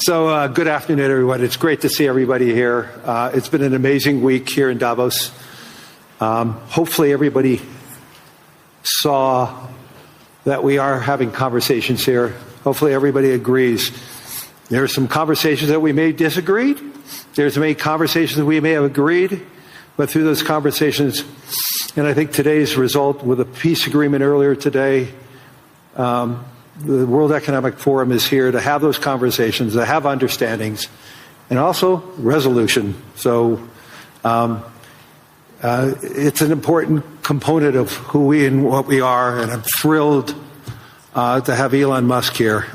So good afternoon, everyone. It's great to see everybody here. It's been an amazing week here in Davos. Hopefully everybody saw that we are having conversations here. Hopefully everybody agrees. There are some conversations that we may have disagreed. There's many conversations that we may have agreed. But through those conversations, and I think today's result with a peace agreement earlier today, the World Economic Forum is here to have those conversations, to have understandings, and also resolution. So it's an important component of who we and what we are, and I'm thrilled to have Elon Musk here.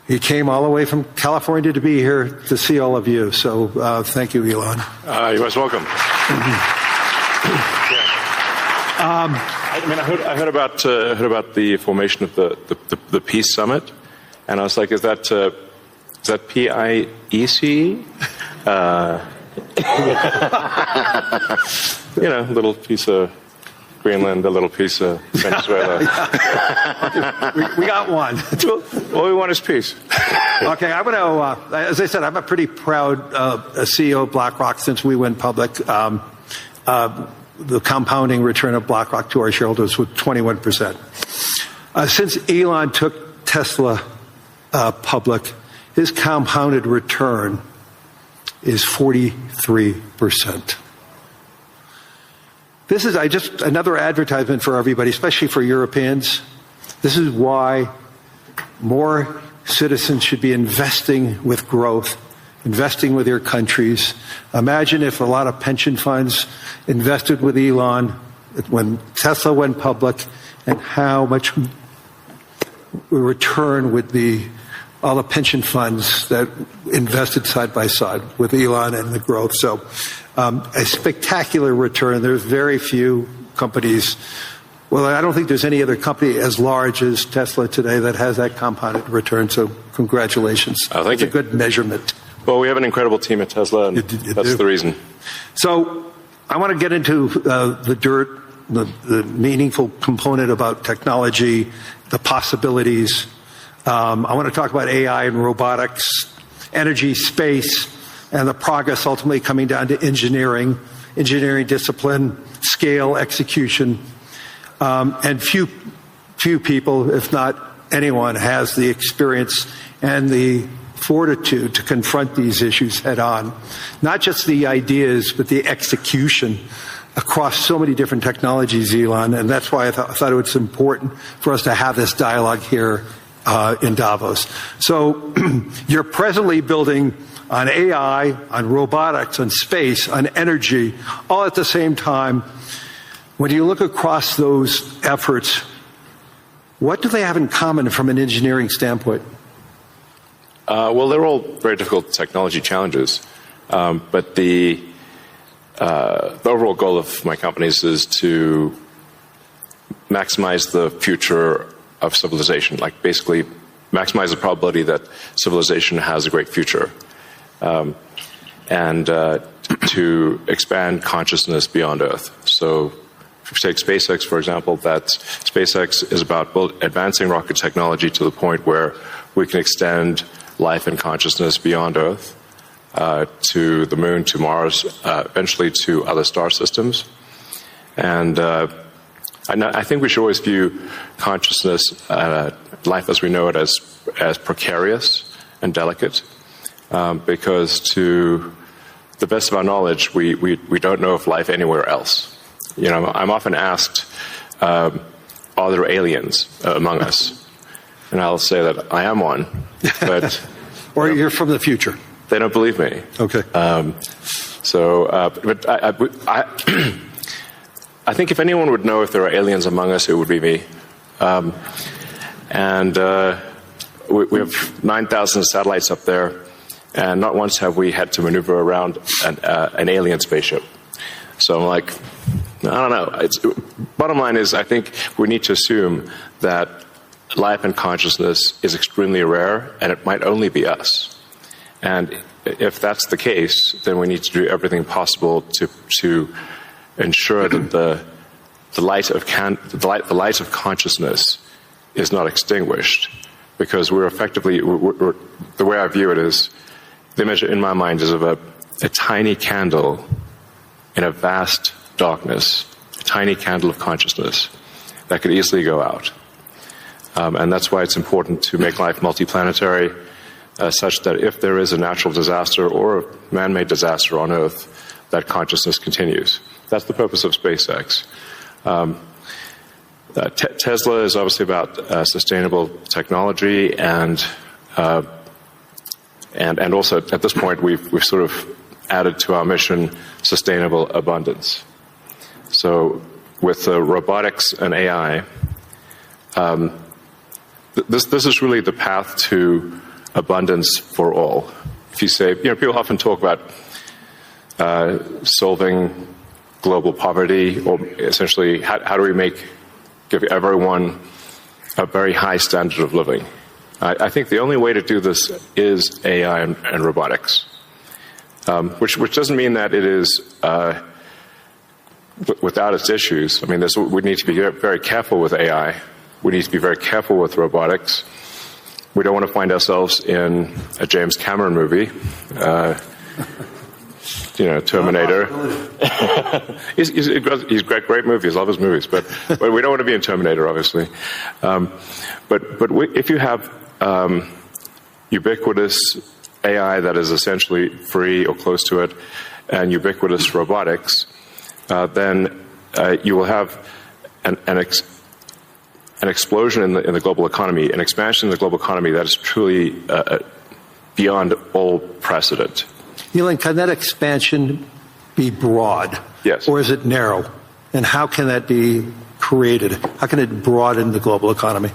He came all the way from California to be here to see all of you. So thank you, Elon. You're most welcome. I heard about the formation of the Peace Summit, and I was like, is that PIEC? A little piece of Greenland, a little piece of Venezuela. we got one. All we want is peace. Okay, I'm going to, as I said, I'm a pretty proud CEO of BlackRock since we went public. The compounding return of BlackRock to our shareholders was 21%. Since Elon took Tesla public, his compounded return is 43%. This is just another advertisement for everybody, especially for Europeans. This is why more citizens should be investing with growth, investing with their countries. Imagine if a lot of pension funds invested with Elon when Tesla went public, and how much return would be all the pension funds that invested side by side with Elon and the growth. So a spectacular return. There's very few companies. Well, I don't think there's any other company as large as Tesla today that has that compounded return. So congratulations. Oh, thank you. It's a good measurement. Well, we have an incredible team at Tesla, and that's the reason. So I want to get into the dirt, the meaningful component about technology, the possibilities. I want to talk about AI and robotics, energy, space, and the progress ultimately coming down to engineering discipline, scale, execution. And few people, if not anyone, has the experience and the fortitude to confront these issues head on. Not just the ideas, but the execution across so many different technologies, Elon. And that's why I thought it was important for us to have this dialogue here in Davos. So you're presently building on AI, on robotics, on space, on energy, all at the same time. When you look across those efforts, what do they have in common from an engineering standpoint? Well, they're all very difficult technology challenges, but the overall goal of my companies is to maximize the future of civilization, like basically maximize the probability that civilization has a great future, and to expand consciousness beyond Earth. So if you take SpaceX, for example, that SpaceX is about advancing rocket technology to the point where we can extend life and consciousness beyond Earth, to the moon, to Mars, eventually to other star systems. And I think we should always view consciousness, life as we know it, as precarious and delicate, because to the best of our knowledge, we don't know of life anywhere else. I'm often asked, are there aliens among us? And I'll say that I am one, but or you're from the future. They don't believe me. Okay. But I think if anyone would know if there are aliens among us, it would be me. And we have 9,000 satellites up there, and not once have we had to maneuver around an alien spaceship. So I'm like, I don't know. Bottom line is, I think we need to assume that life and consciousness is extremely rare, and it might only be us. And if that's the case, then we need to do everything possible to ensure that the light of consciousness is not extinguished, because we're effectively, the way I view it is, the image in my mind is of a tiny candle in a vast darkness, a tiny candle of consciousness that could easily go out. And that's why it's important to make life multi-planetary, such that if there is a natural disaster or a man-made disaster on Earth, that consciousness continues. That's the purpose of SpaceX. Tesla is obviously about sustainable technology, and also at this point we've sort of added to our mission sustainable abundance. So with robotics and AI, this is really the path to abundance for all. If you say, people often talk about solving global poverty, or essentially how do we give everyone a very high standard of living. I think the only way to do this is AI and robotics, which doesn't mean that it is without its issues. I mean, we need to be very careful with AI. We need to be very careful with robotics. We don't want to find ourselves in a James Cameron movie, Terminator. He's great movies, love his movies, but we don't want to be in Terminator, obviously. But if you have ubiquitous AI that is essentially free or close to it, and ubiquitous robotics, then you will have an explosion in the global economy, an expansion in the global economy that is truly beyond all precedent. Elon, can that expansion be broad? Yes. Or is it narrow? And how can that be created? How can it broaden the global economy?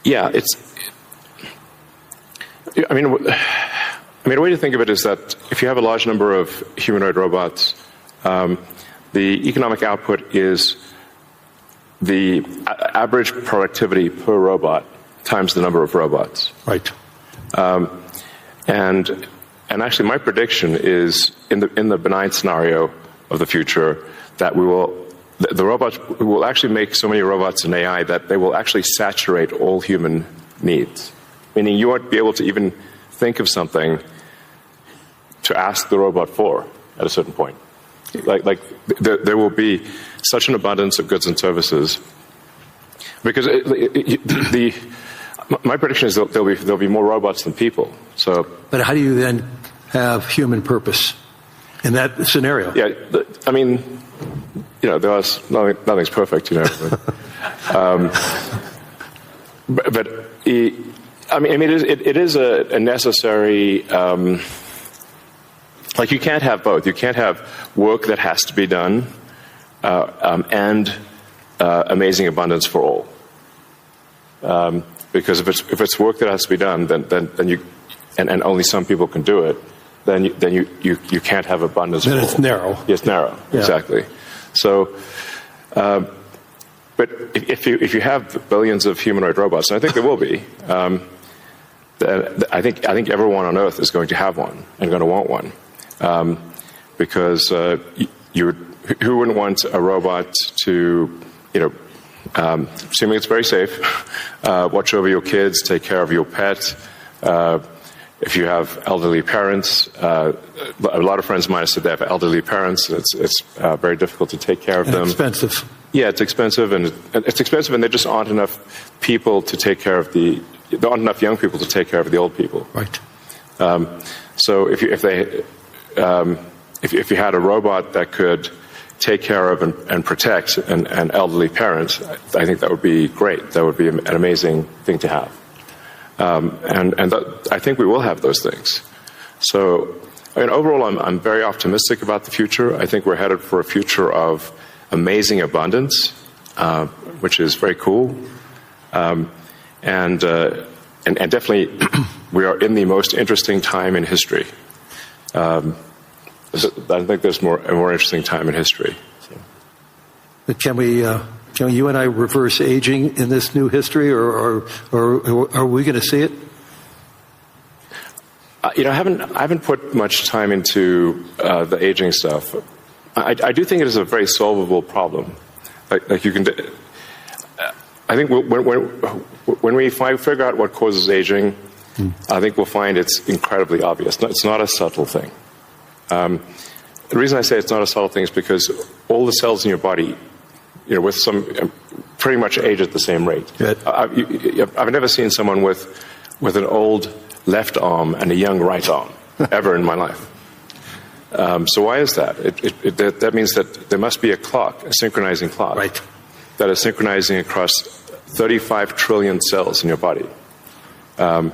Yeah, the way to think of it is that if you have a large number of humanoid robots, the economic output is the average productivity per robot times the number of robots. Right. And actually, my prediction is in the benign scenario of the future that the robots will actually make so many robots in AI that they will actually saturate all human needs. Meaning, you won't be able to even think of something to ask the robot for at a certain point. Like there will be such an abundance of goods and services because my prediction is that there'll be more robots than people. So, but how do you then have human purpose in that scenario? Yeah, nothing's perfect, but it is a necessary. You can't have both. You can't have work that has to be done and amazing abundance for all. Because if it's work that has to be done, then you and only some people can do it, then you can't have abundance. Then it's narrow. Yeah, it's narrow. Yeah. Exactly. So, but if you have billions of humanoid robots, and I think there will be, I think everyone on Earth is going to have one and going to want one, because who wouldn't want a robot to assuming it's very safe, watch over your kids, take care of your pet. If you have elderly parents, a lot of friends of mine have said they have elderly parents. It's very difficult to take care of them. Expensive. Yeah, it's expensive, and there just aren't enough people to take care of there aren't enough young people to take care of the old people. Right. So if you had a robot that could take care of and protect an elderly parent, I think that would be great. That would be an amazing thing to have. I think we will have those things. So, overall, I'm very optimistic about the future. I think we're headed for a future of amazing abundance, which is very cool. And definitely, we are in the most interesting time in history. I think there's a more interesting time in history. So. But can you and I reverse aging in this new history, or are we going to see it? I haven't put much time into the aging stuff. I do think it is a very solvable problem. I I think when we figure out what causes aging, I think we'll find it's incredibly obvious. It's not a subtle thing. The reason I say it's not a subtle thing is because all the cells in your body, with some pretty much age at the same rate. I've never seen someone with an old left arm and a young right arm ever in my life. So why is that? That means that there must be a clock, a synchronizing clock, right, that is synchronizing across 35 trillion cells in your body. There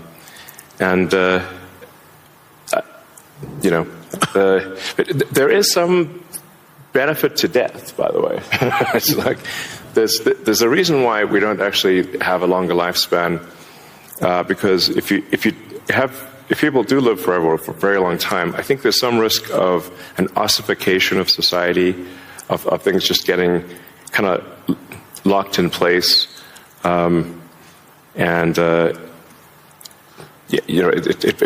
is some benefit to death, by the way. It's like there's a reason why we don't actually have a longer lifespan, because if people do live forever for a very long time, I think there's some risk of an ossification of society, of things just getting kind of locked in place, it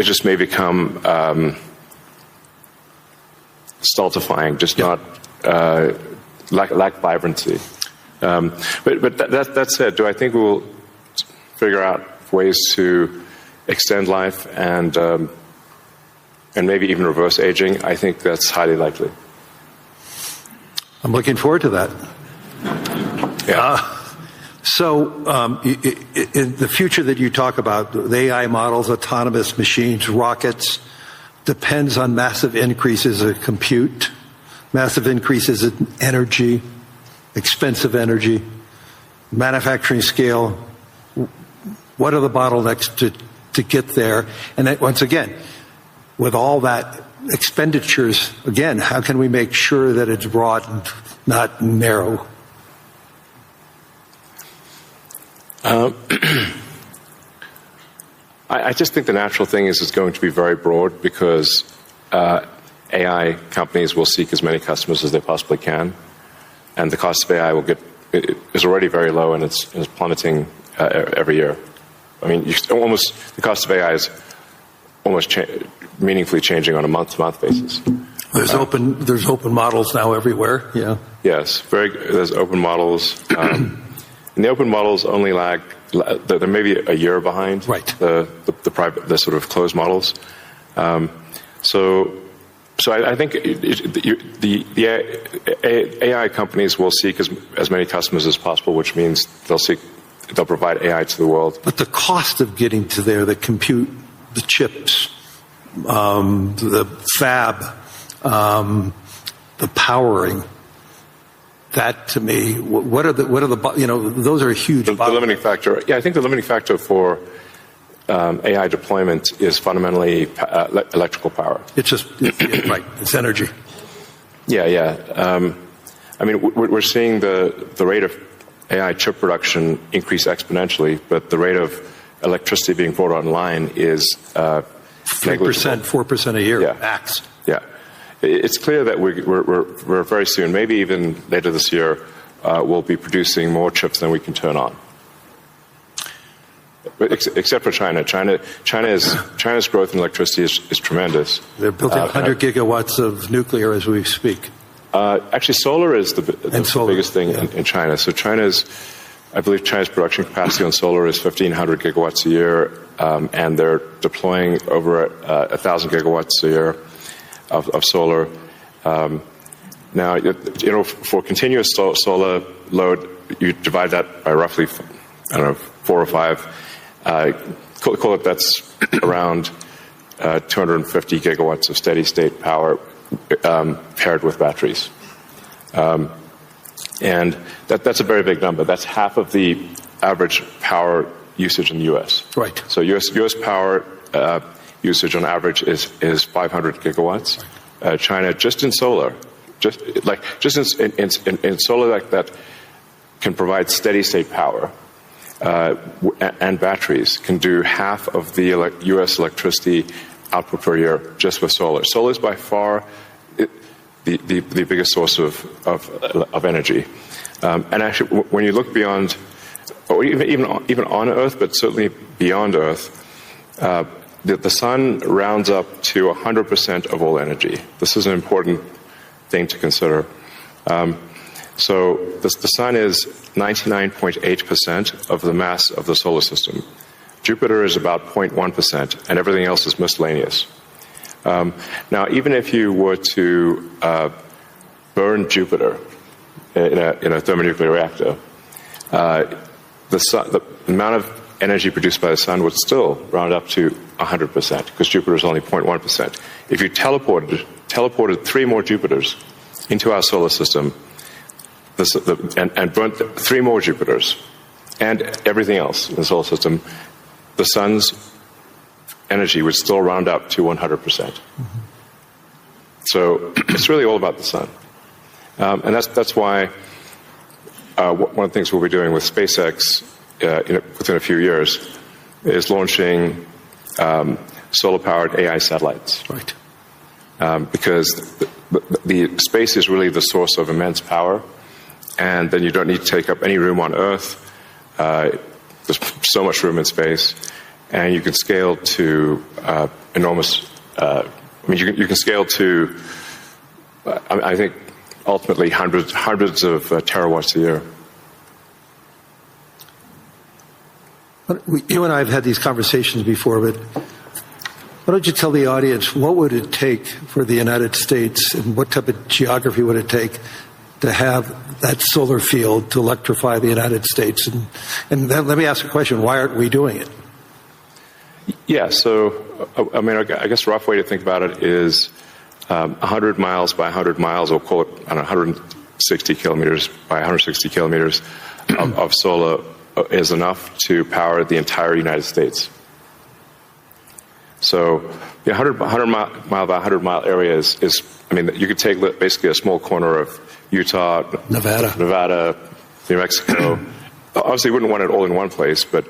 just may become stultifying, just not lack vibrancy. But that said, do I think we will figure out ways to extend life and maybe even reverse aging? I think that's highly likely. I'm looking forward to that. Yeah. In the future that you talk about, the AI models, autonomous machines, rockets, depends on massive increases in compute, massive increases in energy, expensive energy, manufacturing scale. What are the bottlenecks to get there? And that, once again, with all that expenditures, again, how can we make sure that it's broad and not narrow? I just think the natural thing is it's going to be very broad, because AI companies will seek as many customers as they possibly can, and the cost of AI is already very low, and it's plummeting every year. I mean, the cost of AI is almost meaningfully changing on a month-to-month basis. There's open models now everywhere. Yeah. Yes, there's open models. And the open models only lag, they're maybe a year behind, right, the private, the sort of closed models. So I think the AI companies will seek as many customers as possible, which means they'll provide AI to the world. But the cost of getting to there, the compute, the chips, the fab, the powering, that to me, what are the those are huge. The limiting factor. Yeah, I think the limiting factor for AI deployment is fundamentally electrical power. It's just right. It's energy. Yeah. I mean, we're seeing the rate of AI chip production increase exponentially, but the rate of electricity being brought online is 3%, 4% a year. Yeah. Max. Yeah. It's clear that we're very soon, maybe even later this year, we'll be producing more chips than we can turn on. But except for China. China's growth in electricity is tremendous. They're building 100 gigawatts of nuclear as we speak. Actually, solar is the biggest thing in China. So I believe China's production capacity on solar is 1,500 gigawatts a year, and they're deploying over 1,000 gigawatts a year of solar. Now, for continuous solar load, you divide that by roughly, 4 or 5. Call it that's around 250 gigawatts of steady state power paired with batteries. And that's a very big number. That's half of the average power usage in the U.S. Right. So U.S. power usage on average is 500 gigawatts. China, just in solar, just in solar that can provide steady state power and batteries, can do half of the U.S. electricity output per year just with solar. Solar is by far the biggest source of energy. And actually, when you look beyond, or even on Earth, but certainly beyond Earth, the sun rounds up to 100% of all energy. This is an important thing to consider. So the sun is 99.8% of the mass of the solar system. Jupiter is about 0.1%, and everything else is miscellaneous. Now, even if you were to burn Jupiter in a thermonuclear reactor, the amount of energy produced by the sun would still round up to 100%, because Jupiter is only 0.1%. If you teleported 3 more Jupiters into our solar system, and burnt 3 more Jupiters and everything else in the solar system, the sun's energy would still round up to 100%. Mm-hmm. So it's really all about the sun. And that's why one of the things we'll be doing with SpaceX within a few years is launching solar-powered AI satellites. Right. Because the space is really the source of immense power, and then you don't need to take up any room on Earth. There's so much room in space, and you can scale to enormous. You can scale to, I think, ultimately hundreds of terawatts a year. You and I have had these conversations before, but why don't you tell the audience what would it take for the United States, and what type of geography would it take to have that solar field to electrify the United States? And then let me ask a question: why aren't we doing it? Yeah, so I guess a rough way to think about it is 100 miles by 100 miles, or call it 160 kilometers by 160 kilometers of solar is enough to power the entire United States. So the 100 mile by 100 mile area is you could take basically a small corner of Utah, Nevada, New Mexico. Obviously, you wouldn't want it all in one place, but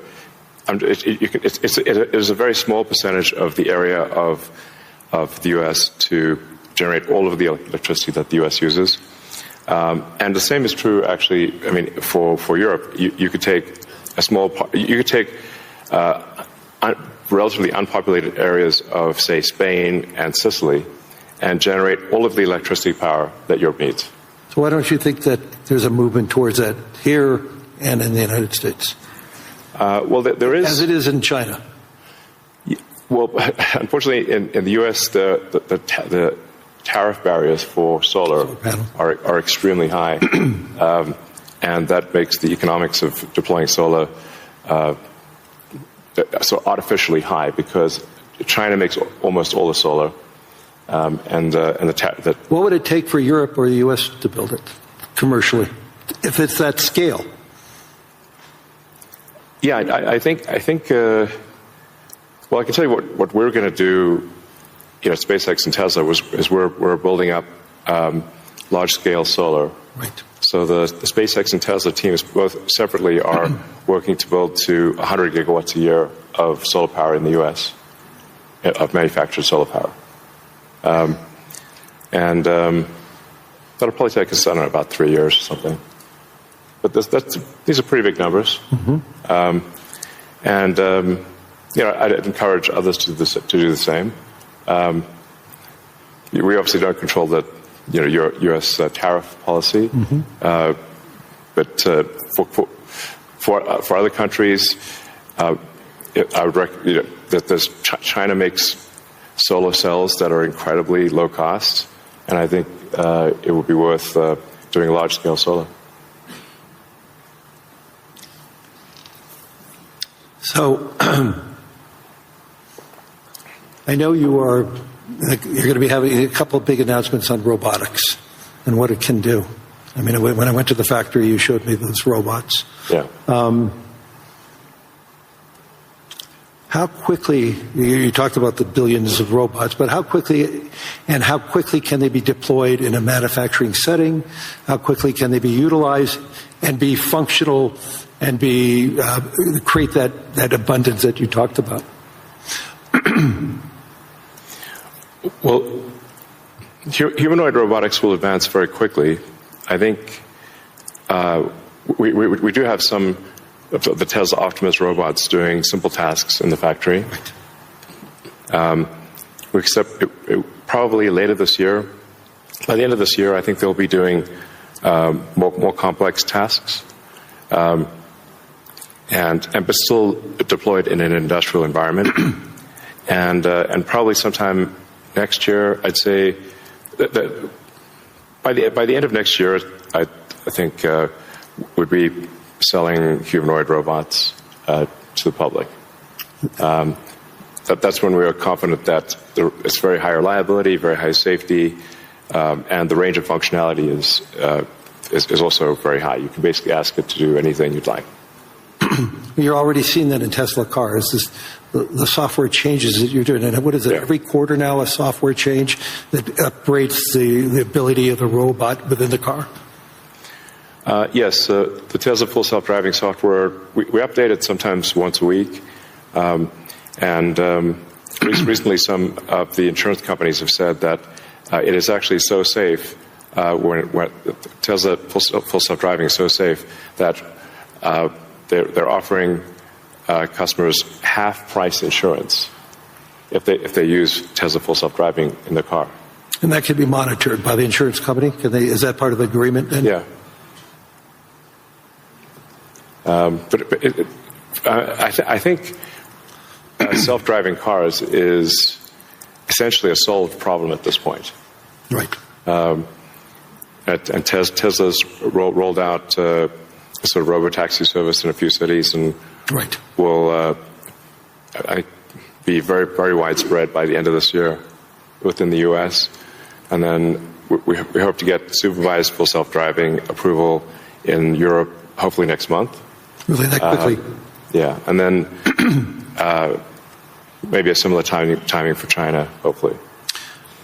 it is a very small percentage of the area of the U.S. to generate all of the electricity that the U.S. uses. And the same is true, actually. For Europe, you could take relatively unpopulated areas of, say, Spain and Sicily, and generate all of the electricity power that Europe needs. So why don't you think that there's a movement towards that here and in the United States? Well, there is, as it is in China. Well, unfortunately, in the U.S., the tariff barriers for solar are extremely high, and that makes the economics of deploying solar so artificially high, because China makes almost all the solar, What would it take for Europe or the U.S. to build it commercially, if it's that scale? Yeah, I think. Well, I can tell you what we're going to do. SpaceX and Tesla is we're building up large-scale solar. Right. So the SpaceX and Tesla teams both separately are working to build to 100 gigawatts a year of solar power in the U.S., of manufactured solar power. And that'll probably take us, about 3 years or something. But these are pretty big numbers. Mm-hmm. I'd encourage others to do the same. We obviously don't control the U.S. Tariff policy, mm-hmm. But for other countries, I would recommend that China makes solar cells that are incredibly low cost, and I think it would be worth doing large scale solar. So I know you're going to be having a couple of big announcements on robotics and what it can do. When I went to the factory, you showed me those robots. Yeah. How quickly, you talked about the billions of robots, but how quickly can they be deployed in a manufacturing setting? How quickly can they be utilized and be functional and create that abundance that you talked about? Well, humanoid robotics will advance very quickly. I think we do have some of the Tesla Optimus robots doing simple tasks in the factory. We expect probably later this year. By the end of this year, I think they'll be doing more complex tasks, but still deployed in an industrial environment. And probably sometime next year, I'd say that by the end of next year, I think we'd be selling humanoid robots to the public. That's when we are confident that it's very high reliability, very high safety, and the range of functionality is also very high. You can basically ask it to do anything you'd like. You're already seeing that in Tesla cars. The software changes that you're doing. And what is it, every quarter now, a software change that upgrades the ability of the robot within the car? Yes, the Tesla Full Self-Driving software, we update it sometimes once a week. Recently, some of the insurance companies have said that it is actually so safe, when Tesla Full Self-Driving is so safe that they're offering customers half-price insurance if they use Tesla Full Self-Driving in their car. And that can be monitored by the insurance company? Is that part of the agreement then? Yeah. I think self-driving cars is essentially a solved problem at this point. Right. And Tesla's rolled out a sort of robotaxi service in a few cities, and right. will be very, very widespread by the end of this year within the U.S. And then we hope to get supervised full self-driving approval in Europe hopefully next month. Really, that quickly? Yeah, and then maybe a similar timing for China, hopefully.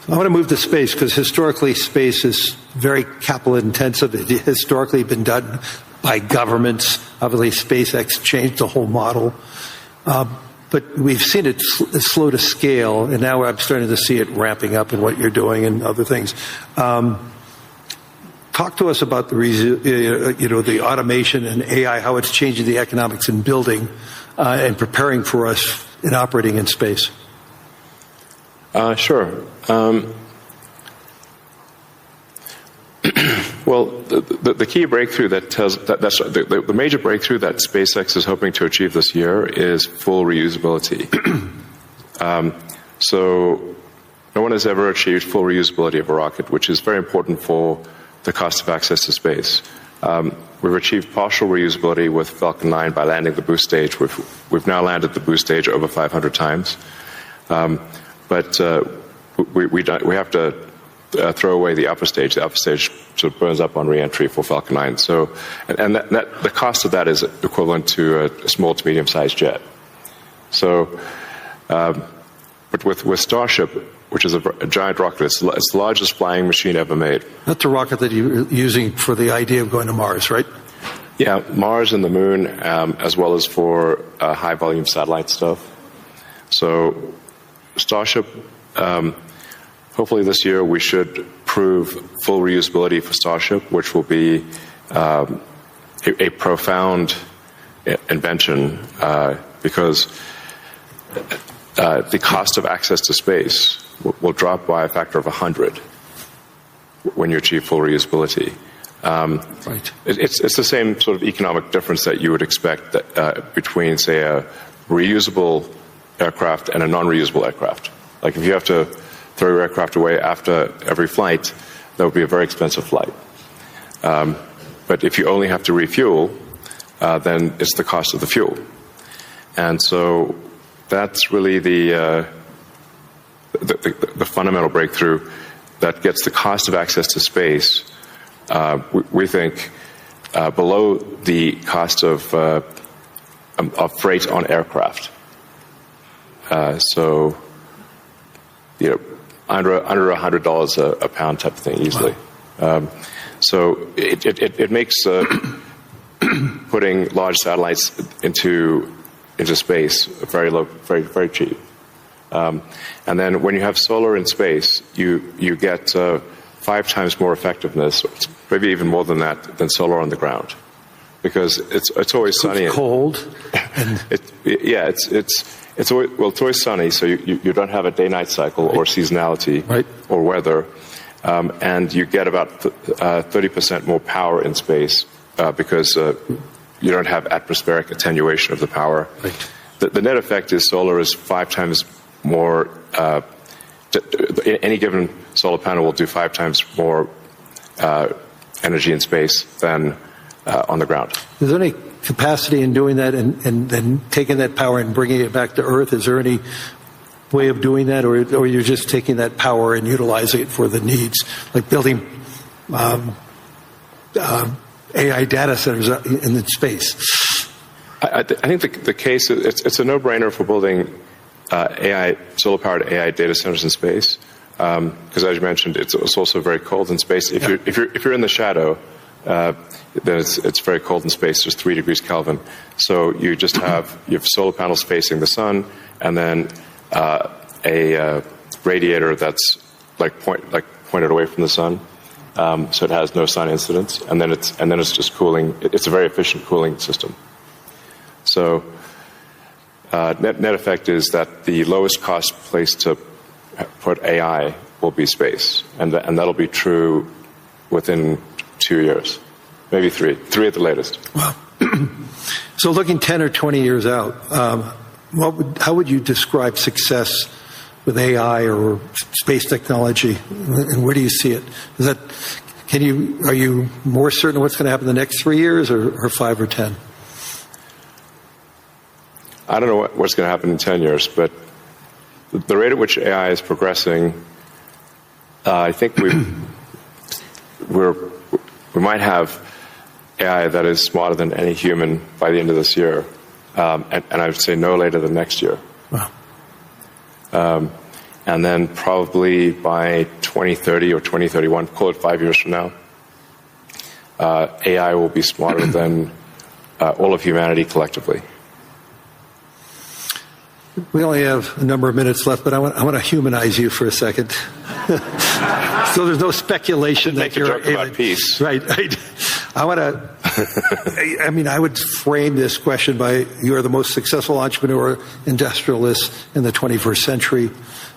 I want to move to space because historically space is very capital intensive. It has historically been done by governments. Obviously, SpaceX changed the whole model. But we've seen it slow to scale, and now I'm starting to see it ramping up in what you're doing and other things. Talk to us about the automation and AI, how it's changing the economics in building and preparing for us in operating in space. Sure. Well, the key breakthrough the major breakthrough that SpaceX is hoping to achieve this year is full reusability. So no one has ever achieved full reusability of a rocket, which is very important for the cost of access to space. We've achieved partial reusability with Falcon 9 by landing the boost stage. We've now landed the boost stage over 500 times. But we have to throw away the upper stage. The upper stage sort of burns up on re-entry for Falcon 9. So, and the cost of that is equivalent to a small to medium-sized jet. So, but with Starship, which is a giant rocket, it's the largest flying machine ever made. That's a rocket that you're using for the idea of going to Mars, right? Yeah, Mars and the Moon, as well as for high-volume satellite stuff. So, Starship, hopefully this year we should prove full reusability for Starship, which will be a profound invention because the cost of access to space will drop by a factor of 100 when you achieve full reusability. Right. It's the same sort of economic difference that you would expect between, say, a reusable aircraft and a non-reusable aircraft. Like if you have to throw your aircraft away after every flight, that would be a very expensive flight. But if you only have to refuel, then it's the cost of the fuel. And so that's really the fundamental breakthrough that gets the cost of access to space, we think, below the cost of freight on aircraft. So, under $100 a pound type of thing easily. Wow. So it makes putting large satellites into space very low, very, very cheap. And then when you have solar in space, you get 5 times more effectiveness, maybe even more than that, than solar on the ground, because it's always sunny. It's cold. It's always sunny, so you don't have a day-night cycle or seasonality, right, or weather, and you get about 30% more power in space because you don't have atmospheric attenuation of the power. Right. The net effect is solar is 5 times more. Any given solar panel will do 5 times more energy in space than on the ground. Is there any capacity in doing that and then taking that power and bringing it back to Earth? Is there any way of doing that, or you're just taking that power and utilizing it for the needs, like building AI data centers in space? I think the case, it's a no-brainer for building solar-powered AI data centers in space, because as you mentioned, it's also very cold in space. If you're in the shadow, then it's very cold in space, just 3 degrees Kelvin. So you have solar panels facing the sun, and then a radiator that's pointed away from the sun, so it has no sun incidence, and then it's just cooling. It's a very efficient cooling system. So net effect is that the lowest cost place to put AI will be space, and that'll be true within 2 years, maybe 3 at the latest. Wow. So looking 10 or 20 years out, how would you describe success with AI or space technology, and where do you see it? Are you more certain of what's going to happen in the next 3 years, or 5 or 10? I don't know what's going to happen in 10 years, but the rate at which AI is progressing, I think we might have AI that is smarter than any human by the end of this year, and I would say no later than next year. Wow. And then probably by 2030 or 2031, call it 5 years from now, AI will be smarter than all of humanity collectively. We only have a number of minutes left, but I want to humanize you for a second. So there's no speculation that you're about peace. Right. I want to. I would frame this question by: you are the most successful entrepreneur, industrialist in the 21st century,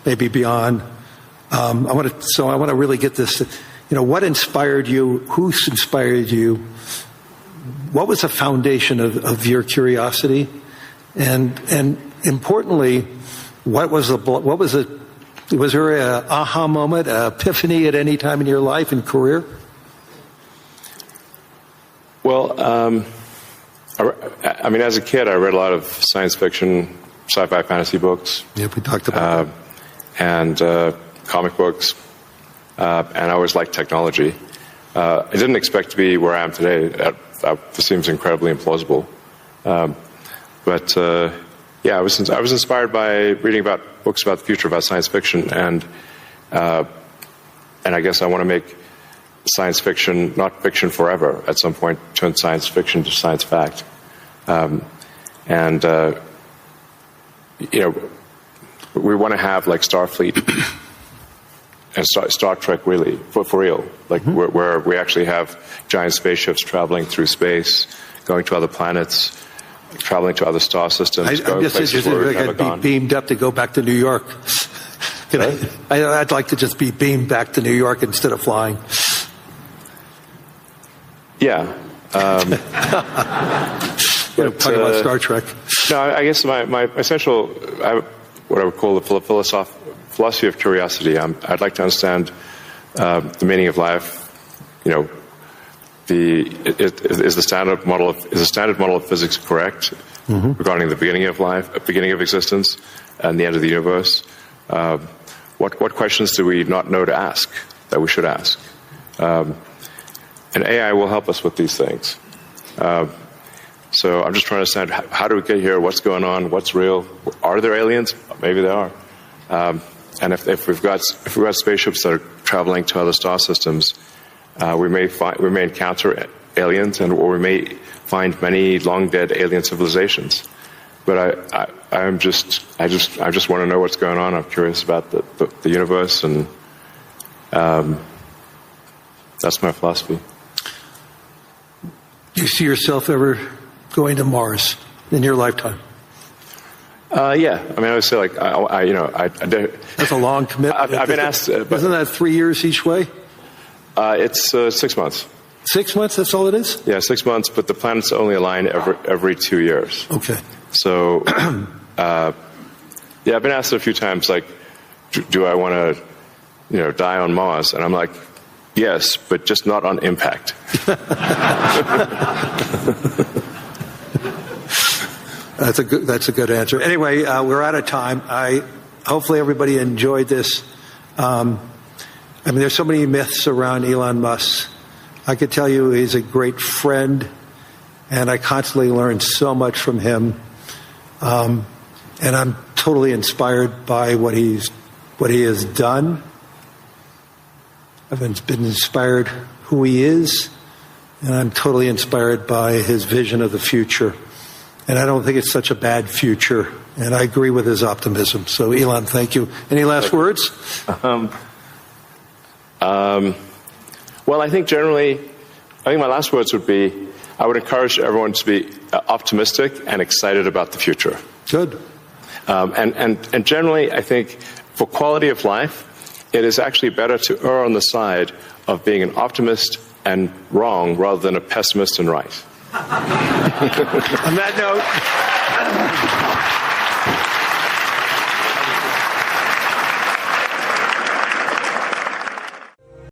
maybe beyond. I want to really get this. What inspired you? Who inspired you? What was the foundation of your curiosity? And importantly, was there an aha moment, an epiphany at any time in your life and career? Well, as a kid, I read a lot of science fiction, sci-fi, fantasy books. Yeah, we talked about that. And comic books, and I always liked technology. I didn't expect to be where I am today. That seems incredibly implausible. But I was inspired by reading about books about the future, about science fiction, and I guess I want to make science fiction not fiction forever. At some point, turn science fiction to science fact, we want to have like Starfleet and Star Trek, really for real, where we actually have giant spaceships traveling through space, going to other planets, traveling to other star systems. I'm just interested if I could be beamed up to go back to New York. I'd like to just be beamed back to New York instead of flying. Yeah. Talking about Star Trek. No, I guess my essential, what I would call the philosophy of curiosity. I'd like to understand the meaning of life. Is the standard model of physics correct regarding the beginning of life, beginning of existence, and the end of the universe? What questions do we not know to ask that we should ask? And AI will help us with these things. So I'm just trying to understand how do we get here? What's going on? What's real? Are there aliens? Maybe there are. And if we've got spaceships that are traveling to other star systems, we may encounter aliens, or we may find many long dead alien civilizations. But I just want to know what's going on. I'm curious about the universe, and that's my philosophy. Do you see yourself ever going to Mars in your lifetime? Yeah, I mean, I would say like That's a long commitment. I've been asked, but isn't that 3 years each way? it's 6 months. 6 months. That's all it is. Yeah, 6 months, but the planets only align every 2 years. Okay. So, yeah, I've been asked a few times, like, do I want to, die on Mars? And I'm like, yes, but just not on impact. That's a good answer. Anyway, we're out of time. Hopefully everybody enjoyed this. I mean, there's so many myths around Elon Musk. I could tell you he's a great friend, and I constantly learn so much from him. And I'm totally inspired by what he has done. I've been inspired who he is, and I'm totally inspired by his vision of the future. And I don't think it's such a bad future. And I agree with his optimism. So, Elon, thank you. Any last words? Well, I think my last words would be, I would encourage everyone to be optimistic and excited about the future. Good. And generally, I think for quality of life, it is actually better to err on the side of being an optimist and wrong rather than a pessimist and right. On that note...